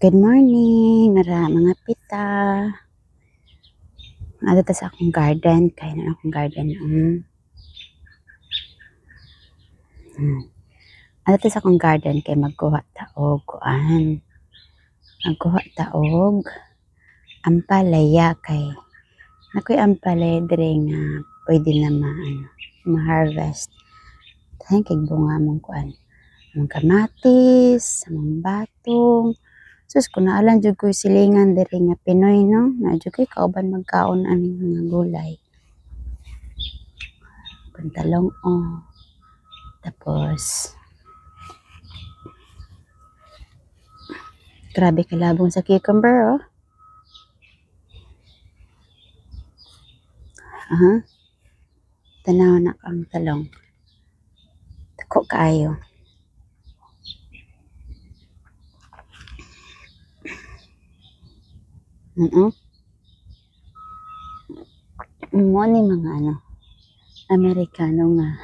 Good morning, mga pita. Ato ta sa akong garden, kaya na akong garden. Ato ta sa akong garden kay magkuha ta og kuan. Magkuha ta og ampalaya kay nakoy ampalaya dire nga pwede na ma-harvest. Tahan kay bunga mong kuan. Ang kamatis, ang batong. Sus, kung naalan jud ko'y silingan diri nga Pinoy, no? Na jud ko'y kauban magkaon ani mga gulay. Pantalong, Tapos, grabe kalabong sa cucumber, Tanaw na ang talong. Dako kaayo. Mo ni mga Amerikano nga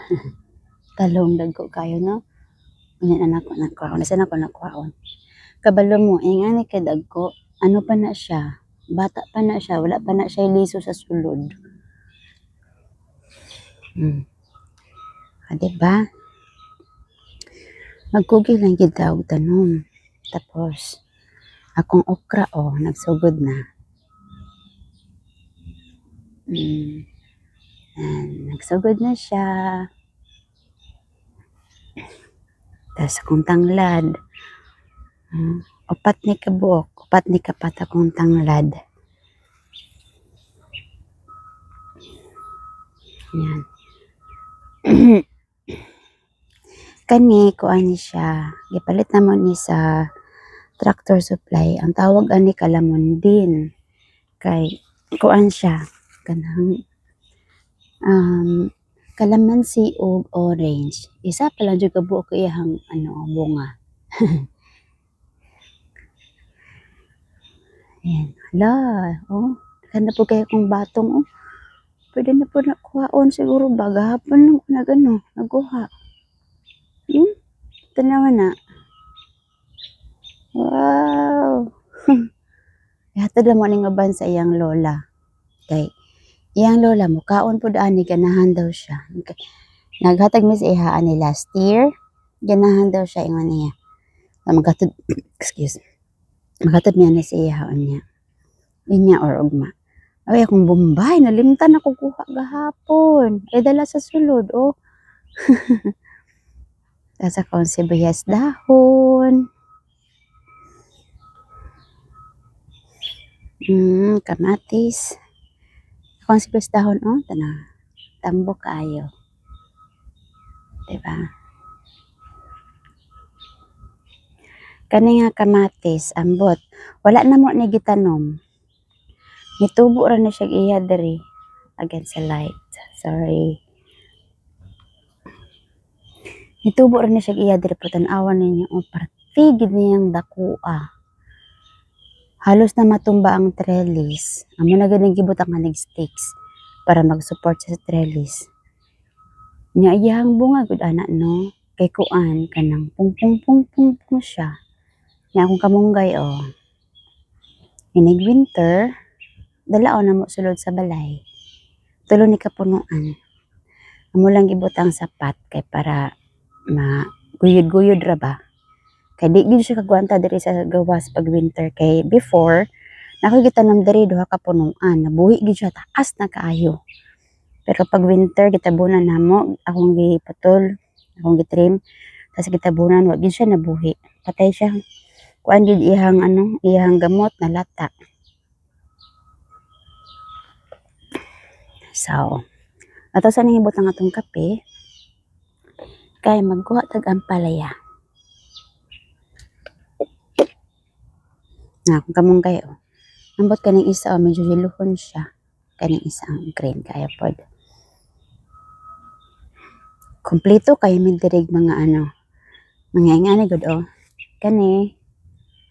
talong dagko kayo, no? Unya anak ko nakuha. Nasa ako nakuhaon. Kabalo mo, nga ni kadagko, ano pa na siya? Bata pa na siya, wala pa na siya liso sa sulod. Diba? Magkugi lang gid daw tanom. Tapos, akong okra, nagsugod na. Nagsugod na siya. Tapos akong tanglad. Upat ni kabuok. Upat ni kapat akong tanglad. Yan. Kani, kuan ni siya. Gipalit naman ni sa Tractor Supply. Ang tawag ani kalamon din. Kay, kuan siya. Kanang, kalamansi o orange. Isa pala dyan kabuok ko iyang, bunga. Ayan. Hala, ganda po kayo kong batong, Pwede na po nakuhaon siguro bagahapon nagkuha. Tanawa na. Wow! Hatod lang mo ning uban sa iyang lola. Kay, iyang lola mo, kaon po daan ni ganahan daw siya. Naghatag mi sa ihaan ni last year. Ganahan daw siya ingon niya. Maghatod, maghatod niya na sa ihaan niya. Inya or ugma. Ay, akong Bombay, nalimtan ako kuha gahapon. Dala sa sulod, Tapos akong sibuyas dahon. Kamatis. Akong sibuyas dahon, tambo kayo. Diba? Kani nga kamatis, ambot. Wala na mo ni gitanom. Nitubo ra na siya iya diri. Against the light. Sorry. Nitubo ra na siya iya diri. Putanawan ninyo. Partigid niyang dakua. Halos na matumba ang trellis. Amo na ganang gibutang nga nag-sticks para mag-support sa trellis. Nya iyang bunga gud ana, no? Kay kuan kanang pung siya. Nya akong kamunggay, Inig winter, dalaon na mo sulod sa balay. Tulo ni kapunuan. Amo lang gibutang sapat kay para guyod-guyod ra ba. Kay di gid siya kagwanta diri sa gawas pag winter kay before nakikitanom diri duha ka punuan, nabuhi gid siya taas na kaayo. Pero pag winter gitabunan namo, akong giputol, akong gitrim, tapos gitabunan wa gid siya nabuhi. Patay siya. Kuan gid iyang gamot na lata. So, ato sa nang ibutang atong kape kay magkuha tag ampalaya. Kung kamong kayo, ambot kaning isa medyo hiluhon siya. Kaning isa ang green kaya pod. Kompleto kay mindirig mga mga ingani gud Kani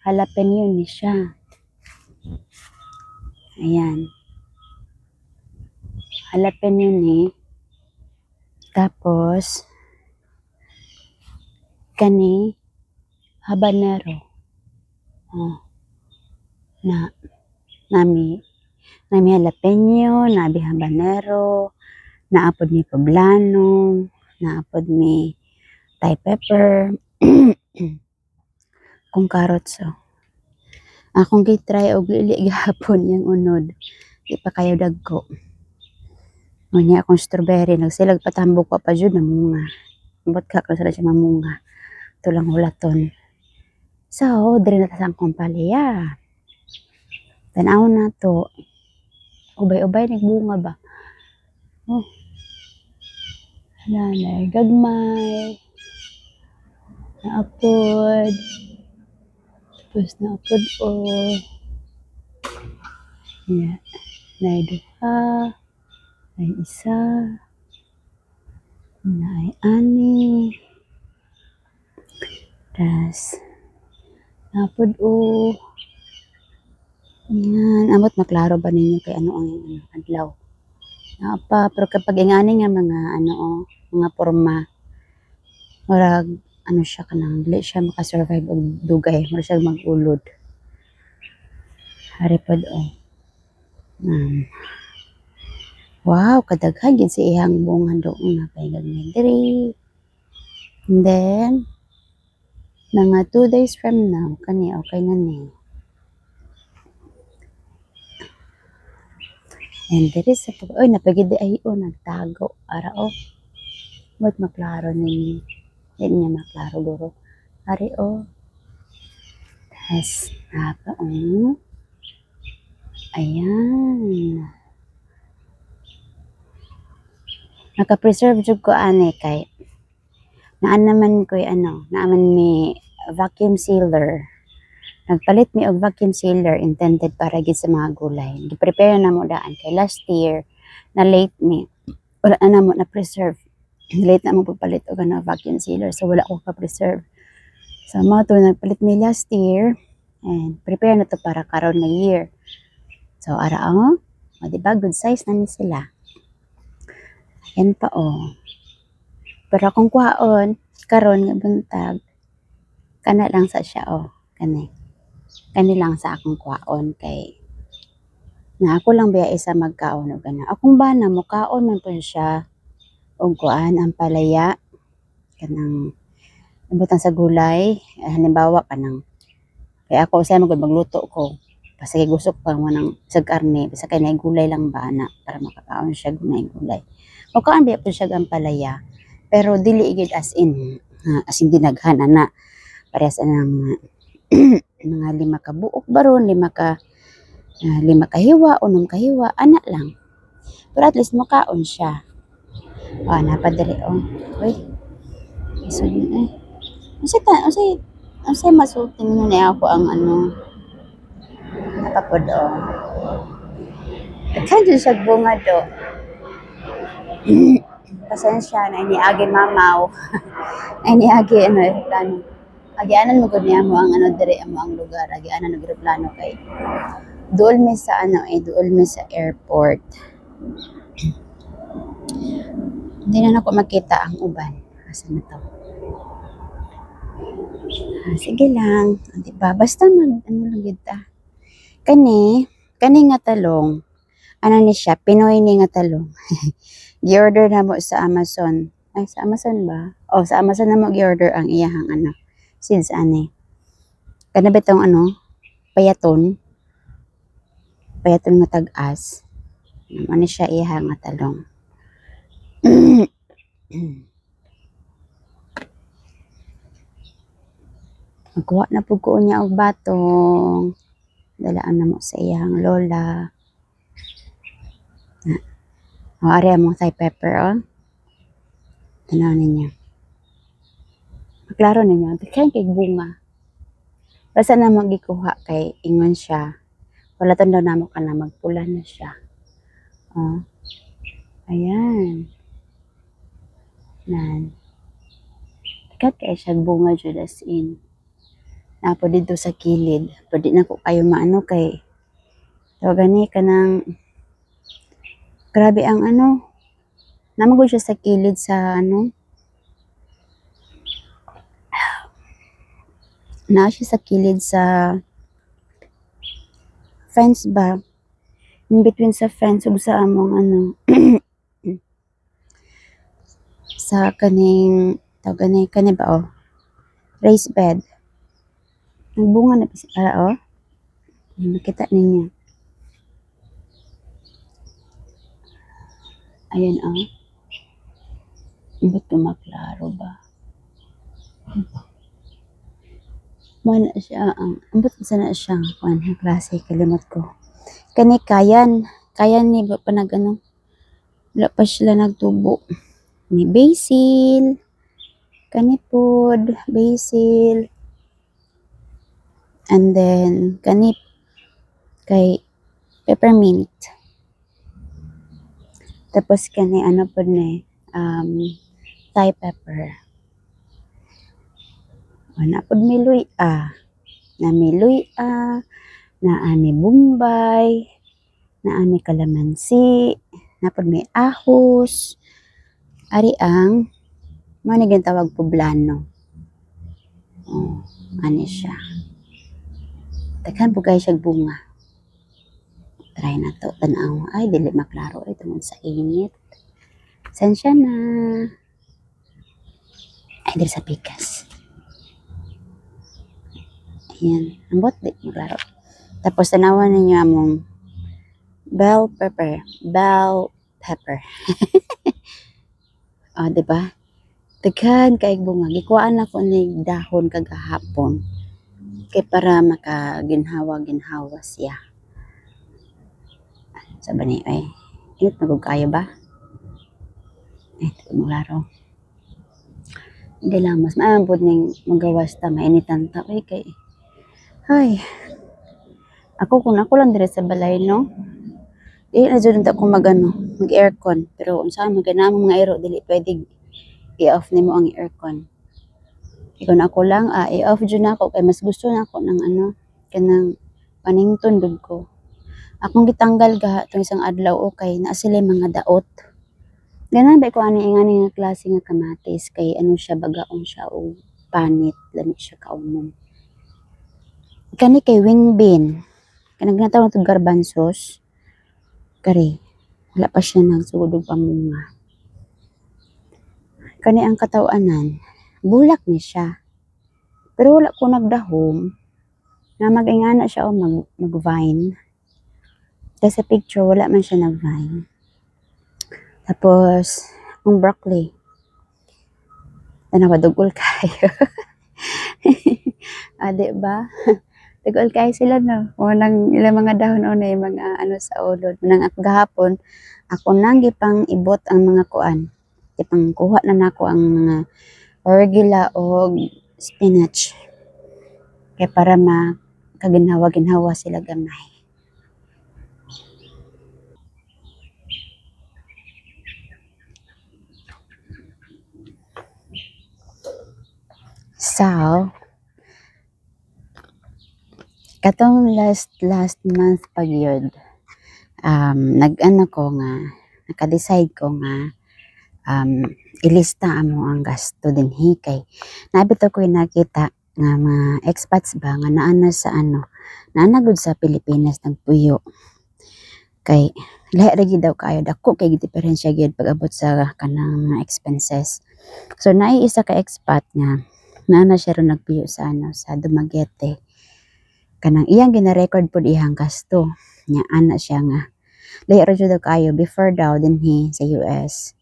jalapeno ni siya. Ayan. Jalapeno ni. Tapos kani habanero. na nami jalapeno, nabi habanero, naapod mi poblano, naapod mi Thai pepper, kung carrots. So, akong gitry og lili gahapon yung unod. Di pa kayo dagko. Ngunya akong strawberry, nagsilag patambok pa jud na munga. Ambot ka kung sila siya mamunga. Tulang hulaton. So, diri na tasang kong palaya. Tanaw na to. Ubay-ubay nagbunga ba? Oh, nanay, gagmay. Naapod. Tapos naapod Yeah. Nay duha. Nay isa. Nay ani. Tas naapod Yan. Amot maklaro ba ninyo kay ano ang adlaw? Napa, pero kapag ingani nga mga porma, murag ano siya kanang dili siya makasurvive og dugay, murag siya magulod. Haripod wow, kadaghan gid si ihang bunga doon na kay gagmay diri. And then mga 2 days from now kani okay na ni. And diri sa napagid ay nagtago ara Ba't maklaro ninyo? Hindi niya maklaro guro. Ari Tas, ayan. Naka-preserve jud ko ane kay naan naman ko naaman mi vacuum sealer. Nagpalit mi og vacuum sealer intended para gid sa mga gulay. Gi-prepare na mo daan kay last year na late mi. Wala na mo na preserve. Late na mo pagpalit og vacuum sealer so wala ko ka-preserve. So mo to nagpalit mi last year and prepare na to para karon nga year. So ara di ba good size na ni sila. Yan pa Pero kung kuhaon karon nga buntag kana lang sa siya kani lang sa akong kuhaon kay na ako lang biya isa magkaon og akong bana mo kaon man pud siya og ang palaya kanang ibutan sa gulay halimbawa kanang kay ako sa magluto ko basta gusto ko mo ng sa karne basta kay nay gulay lang bana para makakaon siya gunay gulay o kaan biya pud siya ang palaya pero dili gid as in dinaghan ana parehas anang mga 5 ka buok baron 5 ka 5 ka hiwa 6 ka hiwa ana lang pero at least makaon siya napadali uy so unsay masulti mo na ako ang napapod daghan jud siya bunga do pasensya na iniagi mamaw ay niagi plano agianan mo gud niya mo ang diri mo ang lugar agianan og plano kay duol mi sa duol mi sa airport hindi na ako makita ang uban asa na to sige lang di ba basta lang gid ta kani nga talong ni siya Pinoy ni nga talong gi-order na mo sa Amazon ay sa Amazon ba sa Amazon na mo gi-order ang iyahang seeds kana betong payaton nga tag-as ano siya iyahang nga talong magkuha na po ko niya og batong dalaan na mo sa iyang lola ari mo Thai pepper tanaw ninyo maklaro ninyo kay bunga basta na magikuha kay ingon siya wala daw namo ka na magpula na siya ayan nan kay siya bunga jud as in po dito sa kilid pwede na ko kayo maano kay gani kanang grabe ang namagod siya sa kilid sa siya sa kilid sa friends ba, in between sa friends ug sa among ano sa kaning kani ba raised bed. Nagbunga na kasi para nakita ninyo. Ayan Ba't maklaro ba? Mana siya ambot sana siya kuan klase kalimot ko. Kani kayan ni ba pa nag wala pa sila nagtubo. Ni basil, kani pod, basil, and then kani kay peppermint. Tapos kani ano pod ni Thai pepper. Na pod may luya. Na may luya, na ani bombay, na ani kalamansi, na pod may ahos. Ari ang mo ni tawag poblano. Ani siya. Daghan po guys siya bunga. Try na to. Tanaw. Ay, dili maklaro. Ay, tungod sa init. Sensya na. Ay, dili sa pikas. Ayan. Ambot, di maklaro. Tapos, tanawan ninyo among bell pepper. Bell pepper. Diba? Daghan kaig bunga. Gikuhaan ako ni dahon kagahapon. Kay para makaginhawa-ginhawa siya. Sabi ni, ay, init magug kayo ba? Ay, maklaro. Hindi lang, mas maambod ning magawas ta, mainitan ta. Ay, kung ako lang dire sa balay, no? Na dyan ako mag-aircon. Pero, saan magkanamang mga aero, dili pwede i-off nimo ang aircon. Kung ako lang, i-off dyan ako, kay mas gusto na ako ng kanang panington dun ko. Akong gitanggal itong isang adlaw, okay, naa sila mga daot. Ganan ba ko ani nga klase nga kamatis kay siya bagaon siya o panit lami siya kaumon. Kani kay wing bean. Kanang ginatawag na garbanzos. Kari wala pa siya nagsugod og pamunga. Kani ang katawanan bulak ni siya. Pero wala ko nagdahom na magingana siya o mag-vine. Kasi sa picture wala man siya nag-vine. Tapos, ang broccoli. Tanawa, dugol kayo. Diba? Dugol kayo sila, no? Unang ilang mga dahon o na yung mga sa ulod. Nang gahapon, ako nang gipang ibot ang mga kuan. Gipang kuha na nako ang mga arugula o spinach. Kaya para makaginhawa-ginhawa sila gamay. So, katong last month pag yun, naka-decide ko nga, ilista amo ang gasto din kay nabito ko nakita nga mga expats ba nga naanagod sa Pilipinas nagpuyo. Kay, lahi ra daw kayo, dako kay diferensya gyud pag abot sa kanang mga expenses. So, naiisa ka expat nga, naana siya ron nagpuyo sa sa Dumaguete. Kanang iyang gina-record po iyang gasto. Nya ana siya nga. Lahi ra daw kayo before daw dinhi sa US.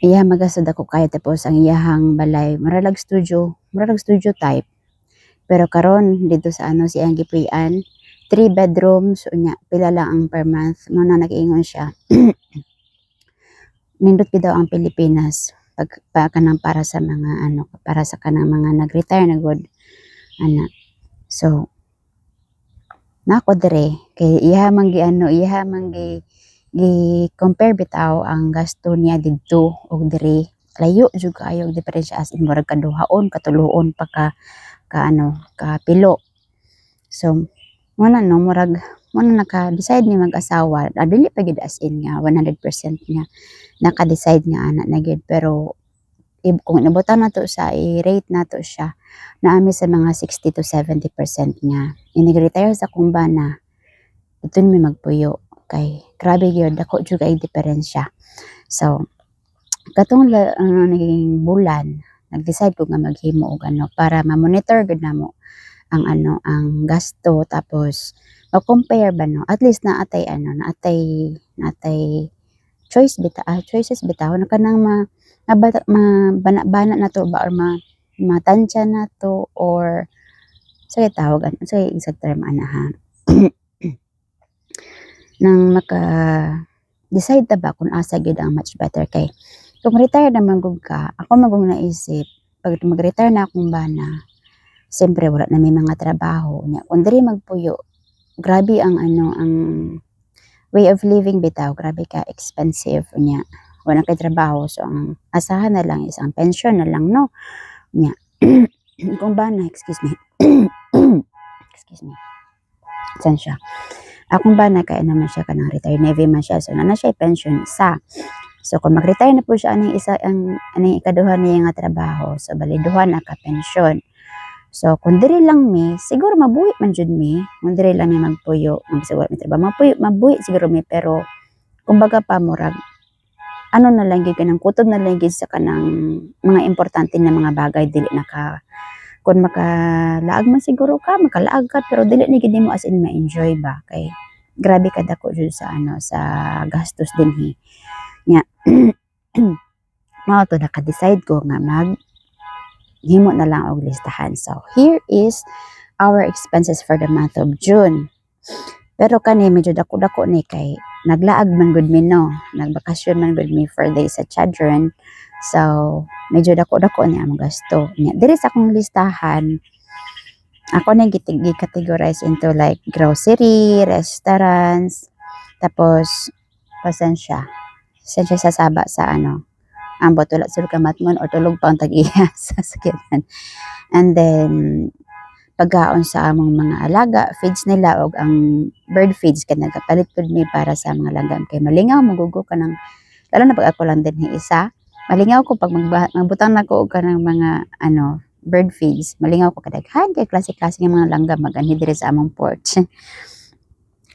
Iya magasod ako kayo tapos ang iyahang balay muralag studio type. Pero karon dito sa siyang gipuy-an 3 bedrooms unya pila lang ang per month mo na nag-ingon siya. Nindot gid daw ang Pilipinas pag kanang para sa mga para sa kanang mga nag-retire na good so nako dire kay iha man gi compare bitaw ang gasto niya didto og dire layo jud kaayo og diferensya as in murag kaduhaon katuloon pa ka pilo. So murag naka-decide ni mag-asawa dili pa gid as in nga 100% nga naka-decide nga ana na gid pero kung inabutan nato sa i-rate nato siya naami sa mga 60 to 70% nga ini-retire sa kumbana ito may magpuyo. Kay grabe gyud, dako jud kay diferensya. So katong naging bulan, nag-decide ko nga maghimo og ano para ma-monitor gud namo ang ano ang gasto, tapos ma-compare ba no, at least naatay ano naatay choices bitaw na kanang mabana-bana na to ba, or matansya na to, or sa tawag ano sa exact term ana ha. Nang maka-decide ta ba kung asa gyud ang much better. Kay kung retire naman gud ka, ako magong naisip pag mag-retire na akong bana, siyempre wala na may mga trabaho nya, kung diri magpuyo, grabe ang ano ang way of living bitaw, grabe ka expensive nya, wala kay trabaho, so ang asahan na lang is ang pension na lang no nya. Kung bana, excuse me. Excuse me. Sensya. Akong bana kay naman siya kanang retired Navy man siya, so na siya pension isa. So kung mag-retire na po siya aning isa ang aning ikaduha niya nga trabaho, so bali duha na ka pension. So kung diri lang mi, siguro mabuhi man jud mi, kung diri lang mi magpuyo, siguro mi trabaho, mabuhi siguro mi, pero kumbaga pa murag ano na lang gyud kanang kutob na lang gyud sa kanang mga importante na mga bagay, dili naka kung makalaag man siguro ka, makalaag ka, pero dili ni gid mo as in ma-enjoy ba, kay grabe kadako jud sa ano sa gastos dinhi nya. Mao to naka-decide ko nga himo na lang og listahan. So here is our expenses for the month of June. Pero kani medyo dako-dako ni kay naglaag man gud mi no, nagbakasyon man gud mi for days sa children. So medyo dako-dako ni ang gasto nya. Diri sa akong listahan, ako na gi-categorize into like grocery, restaurants, tapos pasensya sa saba sa ano ambot wala sila kamatngon or tulog pa ang tag-iya sa sakyanan. And then pagkaon sa among mga alaga, feeds nila og ang bird feeds kay nagapalit pud mi para sa mga langgam, kay malingaw magugo ka ng, lalo na pag ako lang din isa, malingaw ko pag magbutang na ko og kanang mga ano bird feeds, malingaw ko kadaghan kay klase-klase ng mga langgam maganhi diri sa among porch.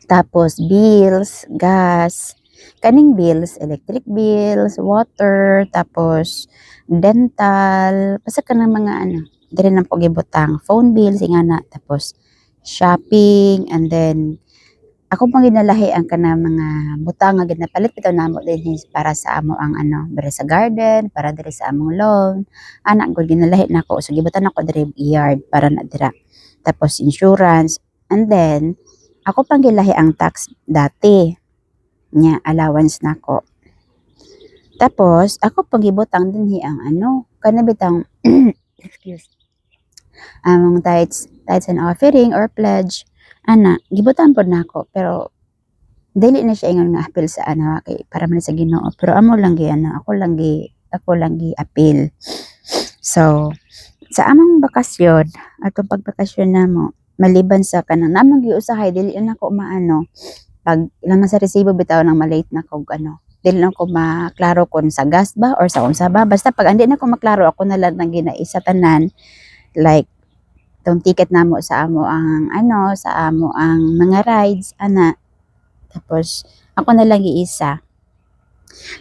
Tapos bills, gas, kaning bills, electric bills, water, tapos dental, basta ka ng mga ano, diri na po gibutang, phone bills, ingana, tapos shopping, and then ako pang ginalahi ang kana mga butang nga ginapalit bitaw namo din para sa amo ang ano, diri sa garden, para diri sa among lawn. Ana gud ginalahi nako, so gibutan ako diri yard para na dira. Tapos insurance, and then ako pang gilahi ang tax dati nya allowance nako. Tapos ako pang gibutang dinhi ang ano kana bitang excuse, among tithes and offering or pledge ana gibutan pod nako, pero dili na siya ingon nga appeal sa ano kay para man sa Ginoo, pero amo lang gi ano ako lang gi appeal. So sa among bakasyon, atong pagbakasyon namo, maliban sa kanang namang giusahay dili na ako maano pag ilang na sa resibo bitaw nang malate na kog ano, dili na ko maklaro kung sa gas ba or sa unsa ba, basta pag andi na ko maklaro ako na lang nang ginaisa tanan, like tong ticket namo sa amo ang ano sa amo ang mga rides ana, tapos ako na lang giisa.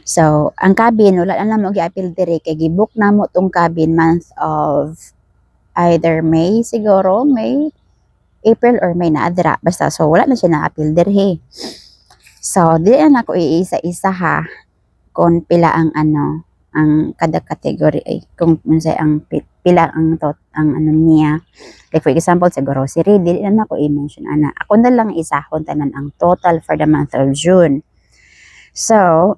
So ang cabin wala na namo gi-appeal diri kay gibook namo tong cabin month of either May, siguro May, April or May na adra basta, so wala na siya na-appeal dirhe. So dili na ako iisa-isa ha kung pila ang ano ang kada category, ay kung unsay ang pila ang ang ano niya, like for example sa grocery dili na ako i-mention ana, ako na lang isahon tanan ang total for the month of June. So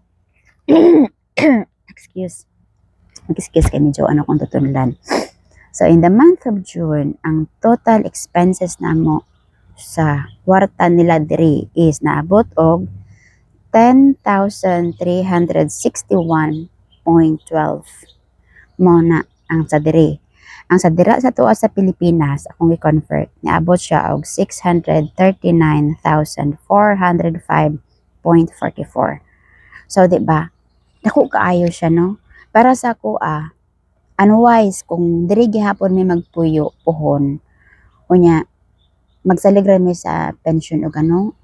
excuse kay medyo ano kung tutulan. So in the month of June, ang total expenses namo sa kwarta nila diri is naabot og 10,361.12 mo na ang sa diri. Ang sa dira sa tuwa sa Pilipinas, akong i-convert, naabot siya og 639,405.44. So, di ba? Dako kaayo siya, no? Para sa ako, unwise, kung diri gihapon may magpuyo, puhon, unya, magsalig mi sa pension o gano,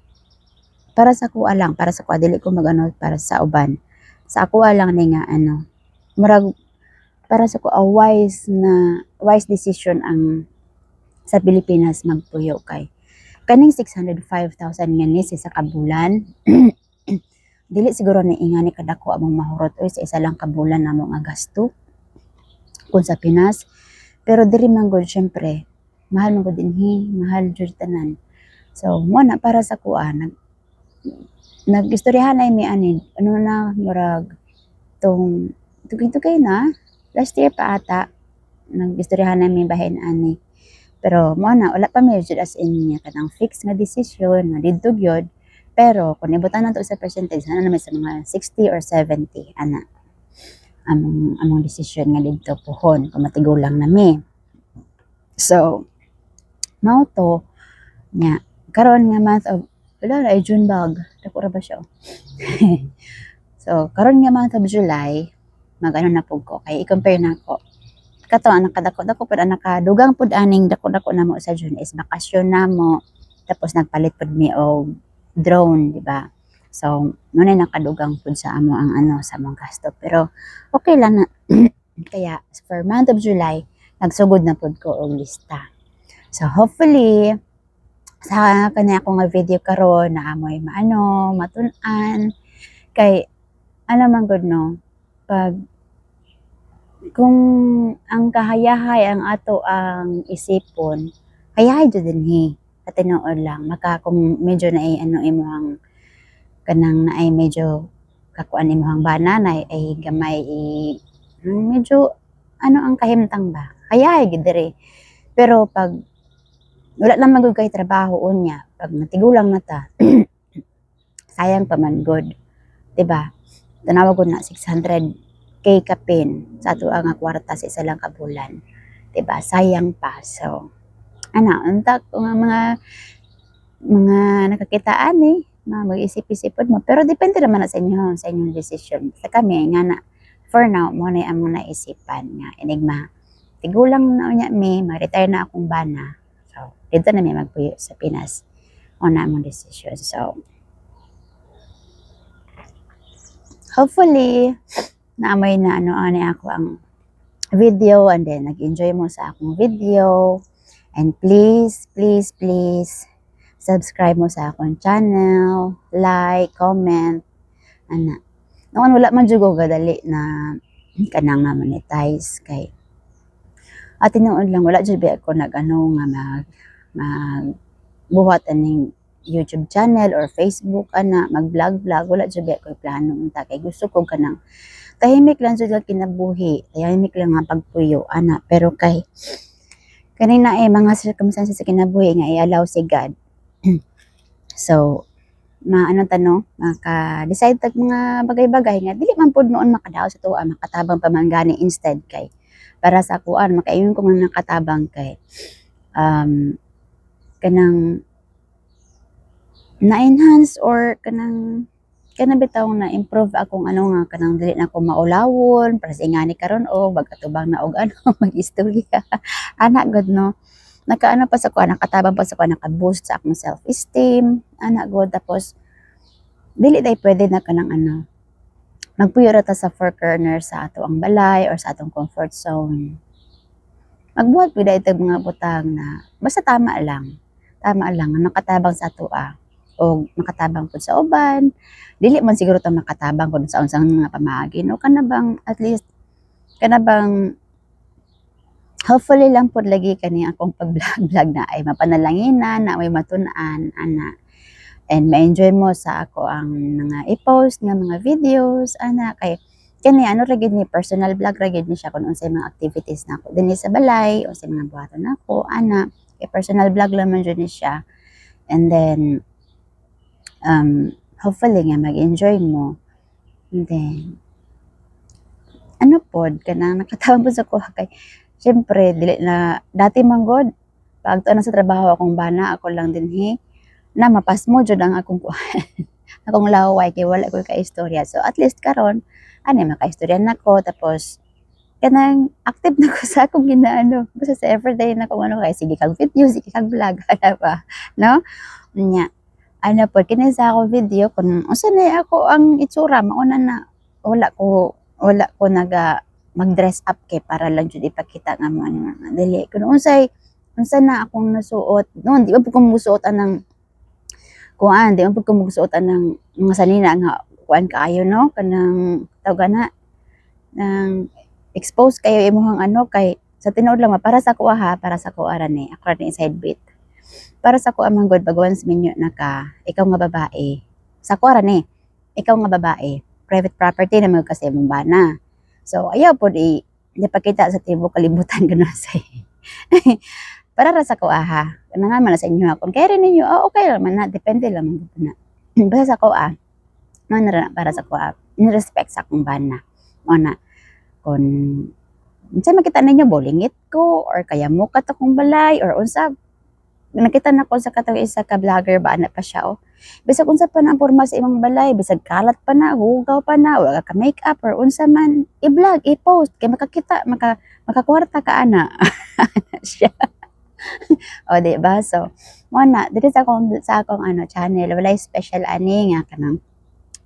para sa kuha lang, para sa kuha, dili ko magano para sa uban. Sa kuha lang ni nga murag para sa kuha wise decision ang sa Pilipinas magpuyo kay kaning 605,000 nga ni sa kabulan. Dili siguro ni ingani kadako among mahurot oy sa isa lang kabulan namo nga gasto kung sa Pinas. Pero diri man gud syempre mahal man gud dinhi, mahal jud tanan. So mo na para sa kuha nag-istoryahan ay mi ani ano na murag tong tugay-tugay na last year pa ata nag-istoryahan na mi bahin ani. Pero mo na wala pa mi jud as in nga kanang fix nga desisyon nga didto gyud. Pero kung ibutan nato sa percentage ana naman sa mga 60 or 70 ana among desisyon nga didto pohon kung matigulang nami. So mao to nya karon nga month of wala ay June bag dako ra ba siya. So karon nga month of July magano na pud ko kay i-compare nako kato ang nakadako-dako pud ang nakadugang pud aning dako-dako namo sa June is bakasyon namo tapos nagpalit pud mi og drone di ba. So muna nakadugang pud sa amo ang ano sa among gasto pero okay lang na kaya for month of July nagsugod na pud ko og lista. So hopefully sa kanya ako nga video karon na amoy maano matun-an kay ano man gud no pag kung ang kahayahay ang ato ang isipon hayahay jud dinhi at tinuod lang maka kung medyo na ano imong kanang na ay medyo kakuan imong bana na ay gamay medyo ano ang kahimtang ba hayahay gid diri pero pag wala naman gud kay trabaho unya pag natigulang na ta sayang pa man gud di ba tanawa gud na 600k kapin sa ato nga kwarta sa isa lang ka bulan di ba sayang pa so ana unta ko nga mga nakakitaan mag-isip-isipod mo pero depende naman na sa inyong decision sa kami nga na for now mo na among naisipan nga enigma tigulang na unya mi ma-retire na akong bana. So, dito na may magpuyo sa Pinas. O na among decision. So, hopefully, naamoy na ano ako ang video and then nag-enjoy mo sa akong video. And please, please, please, subscribe mo sa akong channel, like, comment, ana. Noon wala man jud ko gadali na kanang na monetize kay at tinuod lang wala jud ako nag-ano nga buhat aning YouTube channel or Facebook ana mag-vlog wala jud ako plano unta kay gusto ko kanang tahimik lang jud kinabuhi tahimik lang nga pagpuyo ana pero kay kanina mga circumstances sa kinabuhi nga i-allow si God. So maano tanong maka-decide tag mga bagay-bagay nga dili man pud noon makadaot sa tuwa makatabang pa man gani instead kay para sa kuan makaingon ko nga nakatabang kay kanang na-enhance or kanang bitaw na improve akong ano nga kanang dili na ko maulawon para sa ingani karon og bagatubang na og ano mag-istorya ana god no nakaano pa sa kuan nakatabang pa sa kuan naka-boost sa akong self-esteem ana god tapos dili day pwede na kanang ano magpuyo ra ta sa four corners sa ato ang balay or sa atong comfort zone. Magbuhat pud itong mga butang na basta tama lang nakatabang sa ato o makatabang pud sa uban. Dili man siguro ta makatabang kun sa unsang mga pamaagi no kanabang at least kanabang hopefully lang pud lagi kani akong pag-vlog na ay mapanalanginan na may matun-an ana. And ma-enjoy mo sa ako ang mga i-post nga mga videos ana kay kani ano ra gid ni personal vlog ra gid ni siya kun unsay mga activities nako dinhi sa balay unsay mga buhaton nako ana kay personal vlog lang man jud ni siya and then hopefully nga mag-enjoy mo and then ano pod kanang nakatawa po sa kuha kay syempre dili na dati man god pag na sa trabaho akong bana ako lang dinhi na mapas mo jud ang akong akong laway kay wala ko ka istorya so at least karon ani makaistorya nako tapos kanang active na ko sa akong ginaano basta sa everyday na ko ano kay sige kag video sige kag vlog ana ba no nya ano po kini sa ako video kun unsa na ako ang itsura mauna na wala ko mag-dress up kay para lang jud ipakita nga mo dili kun unsa na akong nasuot noon di ba po ko musuot anang kuan di man po ko musuot anang mga sanina nga kuan kaayo no kanang tawag na nang expose kayo imong kay sa tinuod lang para sa kuha ha para sa kuha ra ni ako ra ni side bit para sa kuha man god pag once minyo ikaw nga babae sa kuha ra ni ikaw nga babae private property na kasi imong bana so ayaw po di napakita sa tibo kalibutan gano'n say para ra sa kuha ha nga man sa inyo ha kung kaya rin ninyo okay lang man na depende lang man na basta sa kuha man na para sa kuha in respect sa akong bana mo na kung unsa makita ninyo bolingit ko or kaya mo ka akong balay or unsa nakita na ko sa katong isa ka vlogger ba ana pa siya bisag unsa pa na ang porma sa imong balay bisag kalat pa na hugaw pa na wala ka makeup or unsa man i-vlog i-post kay makakita makakwarta ka ana siya o di ba so mo na dito sa akong channel walay special ani nga kanang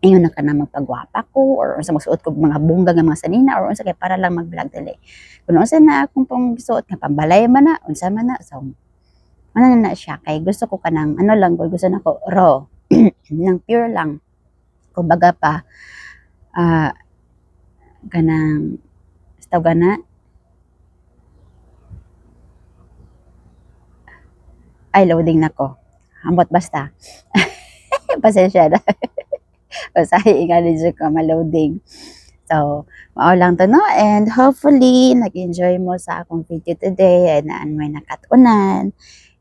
ingon na ka na magpagwapa ko or unsa magsuot ko mga bungga nga mga sanina or unsa kay para lang mag-vlog dili. Kung unsa na akong pong suot nga pambalay man na unsa man na so ano na siya kay gusto ko kanang lang gusto na ko raw nang pure lang. Kumbaga pa kanang tawag na ay loading na ko. Ambot basta. Pasensya na. Usahay nga din ko ma-loading. So, mao lang to no and hopefully nag-enjoy mo sa akong video today and may nakatunan.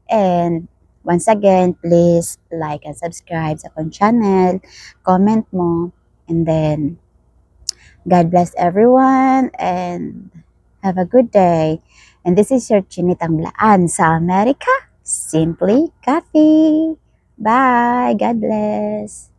And once again, please like and subscribe sa akong channel, comment mo, and then God bless everyone and have a good day. And this is your Chinitang Blaan sa America, Simply Coffee. Bye. God bless.